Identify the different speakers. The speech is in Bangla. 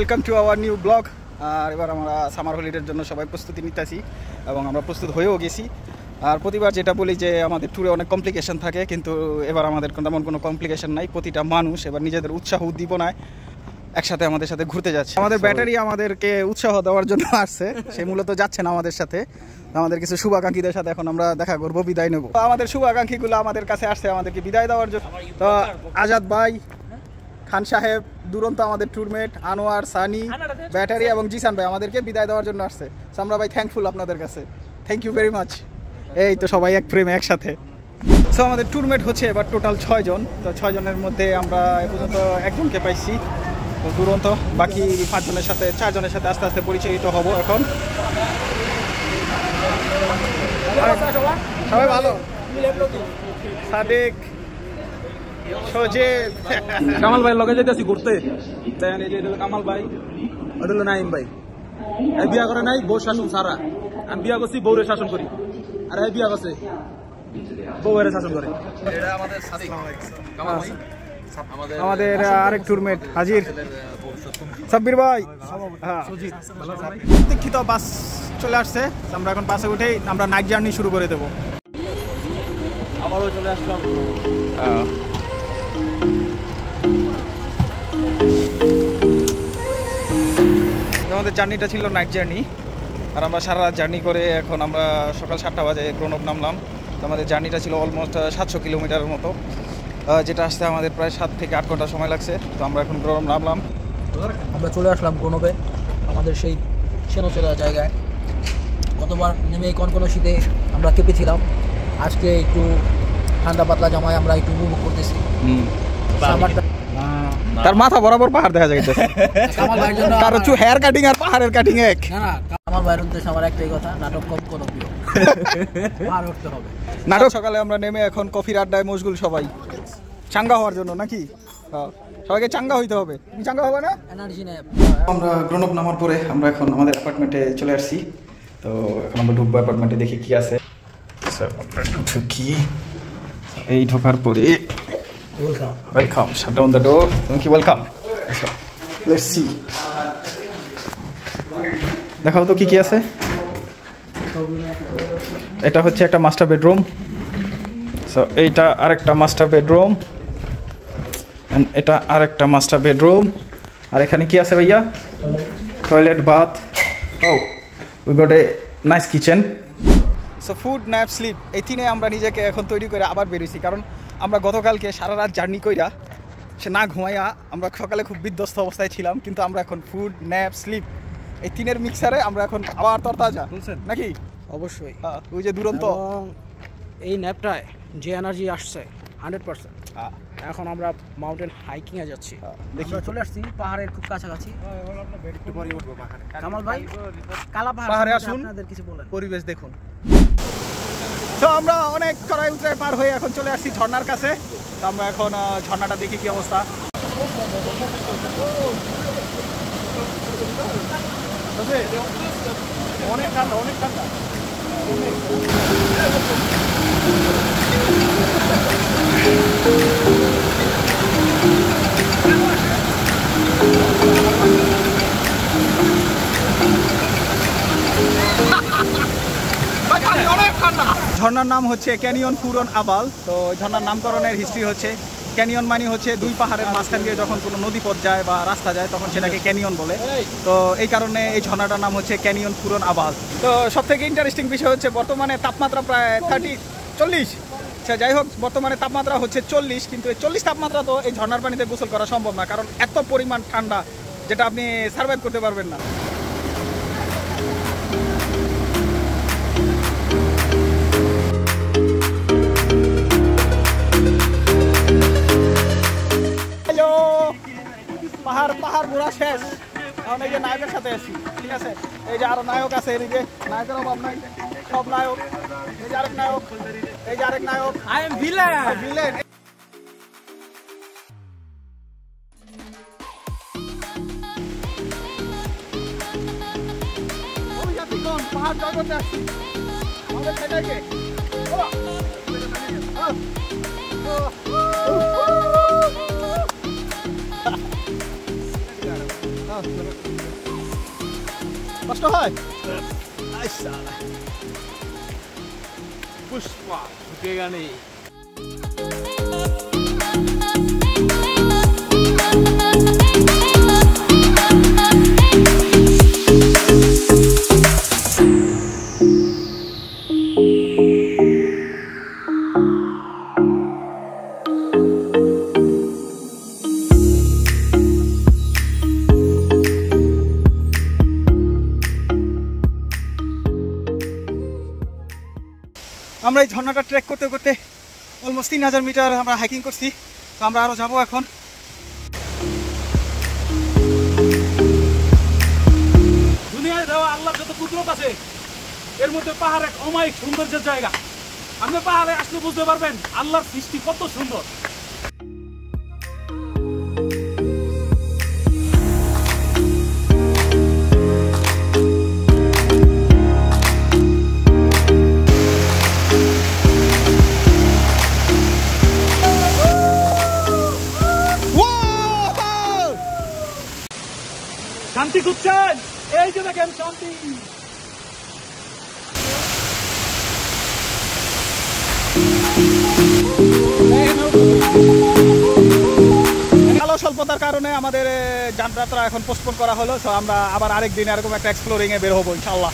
Speaker 1: Welcome to our new blog. আর এবার আমরা সামার হলিডের জন্য সবাই প্রস্তুতি নিতেছি এবং আমরা প্রস্তুত হয়েও গেছি। আর প্রতিবার যেটা বলি যে আমাদের ট্যুরে অনেক কমপ্লিকেশন থাকে, কিন্তু এবার আমাদের তেমন কোনো কমপ্লিকেশন নাই। প্রতিটা মানুষ এবার নিজেদের উৎসাহ উদ্দীপনায় একসাথে আমাদের সাথে ঘুরতে যাচ্ছে। আমাদের ব্যাটারি আমাদেরকে উৎসাহ দেওয়ার জন্য আসছে, সে মূলত যাচ্ছে না আমাদের সাথে। আমাদের কিছু শুভাকাঙ্ক্ষীদের সাথে এখন আমরা দেখা করবো, বিদায় নেব। আমাদের শুভাকাঙ্ক্ষীগুলো আমাদের কাছে আসছে আমাদেরকে বিদায় দেওয়ার জন্য। তো আজাদ ভাই, খান সাহেব, দুরন্ত আমাদের ট্যুরমেট, আনোয়ার, সানি, ব্যাটারি এবং জিসান ভাই আমাদেরকে বিদায় দেওয়ার জন্য আসছে। তো আমরা ভাই থ্যাঙ্কফুল আপনাদের কাছে, থ্যাংক ইউ ভেরি মাচ। এই তো সবাই এক ফ্রেমে একসাথে। সো আমাদের ট্যুরমেট হচ্ছে এবার টোটাল 6 জন। তো 6 জনের মধ্যে আমরা এ পর্যন্ত একজনকে পাইছি, তো দুরন্ত। বাকি 5 জনের সাথে 4 জনের সাথে আস্তে আস্তে পরিচিত হব এখন। সবাই ভালো? সাদেক, সজীব,
Speaker 2: কামাল ভাই লগে যাইতেছি ঘুরতে। দেখেন এই যে কামাল ভাই, ওটা হলো নাইম ভাই। এই বিয়া করে নাই, বউ শাসন সারা। আমি বিয়া করছি, বউরে শাসন করি। আর এই বিয়া করছে, বউয়ের শাসন করে।
Speaker 1: আমাদের আরেক ট্যুরমেট হাজির, সাব্বির ভাই। হ্যাঁ, প্রতীক্ষিত বাস চলে আসছে। আমরা এখন বাসে উঠেই আমরা নাইট জার্নি শুরু করে দেবো।
Speaker 2: আবারও চলে আসলাম।
Speaker 1: আমাদের জার্নিটা ছিল নাইট জার্নি, আর আমরা সারা রাত জার্নি করে এখন আমরা সকাল 7টা বাজে গ্রোনপ নামলাম। তো আমাদের জার্নিটা ছিল অলমোস্ট 700 কিলোমিটারের মতো, যেটা আসতে আমাদের প্রায় 7 থেকে 8 ঘন্টা সময় লাগছে। তো আমরা এখন গ্রোনপ নামলাম।
Speaker 3: আমরা চলে আসলাম গ্রোনপে, আমাদের সেই সেনোচেরা জায়গায়। গতবার নেমে কোনো শীতে আমরা কেঁপেছিলাম, আজকে একটু ঠান্ডা পাতলা জামায় আমরা একটু উপভোগ করতেছি।
Speaker 1: তার মাথা বরাবর পাহাড় দেখা যায়। কারো হেয়ার কাটিং আর পাহাড়ের কাটিং এক
Speaker 3: না। আমার বাইরের উদ্দেশ্যে আমার একটাই কথা, নাটক কম করো, পাহাড় উঠতে হবে।
Speaker 1: নাটক সকালে আমরা নেমে এখন কফির আড্ডায় মশগুল, সবাই চাঙ্গা হওয়ার জন্য নাকি। সবাইকে চাঙ্গা হইতে হবে, চাঙ্গা হবে না
Speaker 3: এনার্জি নেই।
Speaker 1: আমরা গ্রোনপ নামার পরে আমরা এখন আমাদের অ্যাপার্টমেন্টে চলে আসছি। তো এখন আমরা ঢুকবো অ্যাপার্টমেন্টে, দেখি কি আছে। ঢুকি, এই ঢোকার পরে welcome, shut down the door. তুমি কি ওয়েলকাম? লেটস সি, দেখাও তো কি কি আছে। এটা হচ্ছে একটা মাস্টার বেডরুম। সো এইটা আরেকটা মাস্টার বেডরুম, এন্ড এটা আরেকটা মাস্টার বেডরুম। আর এখানে কি আছে ভাইয়া? Toilet, bath. Oh, we got a nice kitchen. So food, nap, sleep, এই তিনে আমরা নিজেকে এখন তৈরি করে আবার বেরিয়েছি। কারণ আমরা গতকালকে সারা রাত জার্নি কইরা সে না ঘুমাইয়া আমরা সকালে খুব বিধ্বস্ত অবস্থায় ছিলাম, কিন্তু আমরা এখন ফুড, ন্যাপ, স্লিপ এই তিনের মিক্সারে আমরা এখন আবার তরতাজা নাকি।
Speaker 3: অবশ্যই
Speaker 1: ওই যে দুরন্ত,
Speaker 3: এই ন্যাপটায় যে এনার্জি আসছে 100%। এখন আমরা মাউন্টেন হাইকিংয়ে যাচ্ছি, দেখি চলে আসছি পাহাড়ের খুব কাছাকাছি। কামাল ভাই, কালা
Speaker 1: পাহাড়ে আসুন,
Speaker 3: আপনাদের কিছু বলেন,
Speaker 1: পরিবেশ দেখুন। তো আমরা অনেক চড়াই উতরাই পার হয়ে এখন চলে আসছি ঝর্ণার কাছে। তো আমরা এখন ঝর্ণাটা দেখি কি অবস্থা। অনেক ঠান্ডা, অনেক ঠান্ডা। ঝর্ণার নাম হচ্ছে ক্যানিয়ন পুরন আবাল। তো ঝর্ণার নামকরণের হিস্ট্রি হচ্ছে, ক্যানিয়ন মানে হচ্ছে দুই পাহাড়ের মাঝখান দিয়ে যখন কোনো নদীপথ যায় বা রাস্তা যায় তখন সেটাকে ক্যানিয়ন বলে। তো এই কারণে এই ঝর্ণাটার নাম হচ্ছে ক্যানিয়ন পুরন আবাল। তো সব থেকে ইন্টারেস্টিং বিষয় হচ্ছে বর্তমানে তাপমাত্রা প্রায় 40 আচ্ছা যাই হোক, বর্তমানে তাপমাত্রা হচ্ছে 40, কিন্তু এই 40 তাপমাত্রা তো এই ঝর্ণার পানিতে গোসল করা সম্ভব না, কারণ এত পরিমাণ ঠান্ডা যেটা আপনি সার্ভাইভ করতে পারবেন না। পাহাড় ঘোরা শেষ, এখন এই যে নায়কের সাথে আছি, ঠিক আছে। এই যে আরো নায়ক আছে, এদিকে নায়কের অভাব নাই, সব নায়ক। এই যে আরেক নায়ক, এই যে আরেক নায়ক।
Speaker 3: I am villain.
Speaker 1: পাহাড় জয় করতে আসছি আমাদের সেটাইকে। কষ্ট হয়?
Speaker 2: पुष्पा झुकेगा नहीं।
Speaker 1: আমরা এই ঝর্ণাটা ট্রেক করতে করতে অলমোস্ট 3000 মিটার আমরা হাইকিং করছি। তো আমরা আরও যাবো এখন।
Speaker 2: দুনিয়ায় দেওয়া আল্লাহর যত কুদরত আছে এর মধ্যে পাহাড় এক অমায়িক সৌন্দর্যের জায়গা। আপনি পাহাড়ে আসলে বুঝতে পারবেন আল্লাহর সৃষ্টি কত সুন্দর। শান্তি খুঁজছেন? এই যে দেখেন শান্তি।
Speaker 1: আলো স্বল্পতার কারণে আমাদের যাত্রা এখন পোস্টপোন করা হলো। তো আমরা আবার আরেকদিন এরকম একটা এক্সপ্লোরিং এ বের হবো ইনশাআল্লাহ।